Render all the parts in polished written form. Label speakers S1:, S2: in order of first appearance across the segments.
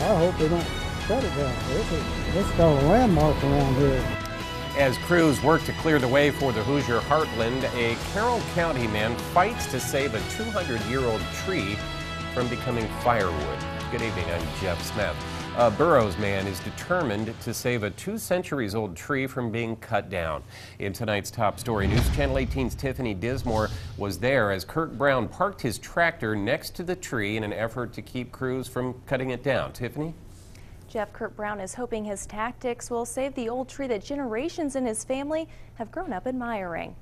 S1: I hope they don't cut it down. It's got a landmark around here.
S2: As crews work to clear the way for the Hoosier Heartland, a Carroll County man fights to save a 200-year-old tree from becoming firewood. Good evening, I'm Jeff Smith. A Burroughs man is determined to save a 2-centuries-old tree from being cut down. In tonight's top story, News Channel 18's Tiffany Dismore was there as Kirk Brown parked his tractor next to the tree in an effort to keep crews from cutting it down. Tiffany?
S3: Jeff, Kirk Brown is hoping his tactics will save the old tree that generations in his family have grown up admiring.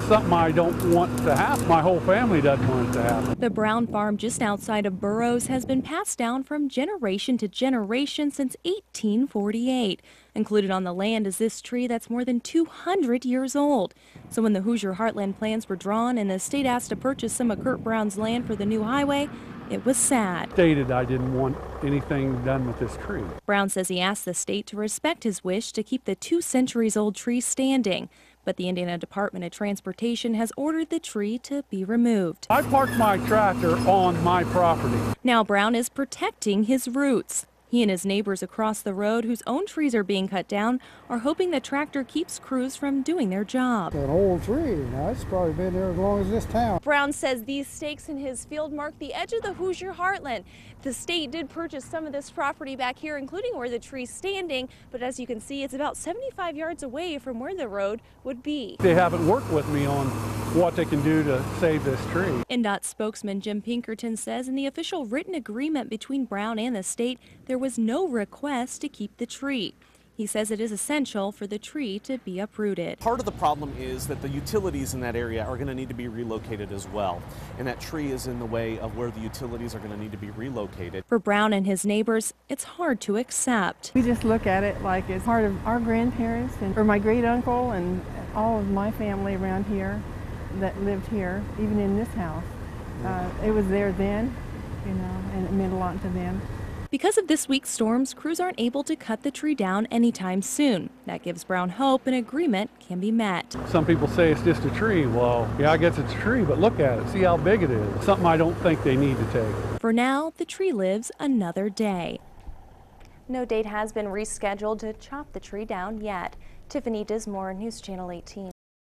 S4: Something I don't want to happen. My whole family doesn't want it to happen.
S3: The Brown farm just outside of Burroughs has been passed down from generation to generation since 1848. Included on the land is this tree that's more than 200 years old. So when the Hoosier Heartland plans were drawn and the state asked to purchase some of Kirk Brown's land for the new highway, it was sad.
S4: Stated I didn't want anything done with this tree.
S3: Brown says he asked the state to respect his wish to keep the 2-centuries-old tree standing. But the Indiana Department of Transportation has ordered the tree to be removed.
S4: I parked my tractor on my property.
S3: Now Brown is protecting his roots. He and his neighbors across the road, whose own trees are being cut down, are hoping the tractor keeps crews from doing their job.
S1: An old tree. Now, it's probably been there as long as this town.
S3: Brown says these stakes in his field mark the edge of the Hoosier Heartland. The state did purchase some of this property back here, including where the tree's standing, but as you can see, it's about 75 yards away from where the road would be.
S4: They haven't worked with me on what they can do to save this tree.
S3: INDOT spokesman Jim Pinkerton says in the official written agreement between Brown and the state, there was no request to keep the tree. He says it is essential for the tree to be uprooted.
S5: Part of the problem is that the utilities in that area are going to need to be relocated as well. And that tree is in the way of where the utilities are going to need to be relocated.
S3: For Brown and his neighbors, it's hard to accept.
S6: We just look at it like it's part of our grandparents or my great uncle and all of my family around here that lived here, even in this house. It was there then, you know, and it meant a lot to them.
S3: Because of this week's storms, crews aren't able to cut the tree down anytime soon. That gives Brown hope an agreement can be met.
S4: Some people say it's just a tree. Well, yeah, I guess it's a tree, but look at it. See how big it is. Something I don't think they need to take.
S3: For now, the tree lives another day. No date has been rescheduled to chop the tree down yet. Tiffany Dismore, News Channel 18.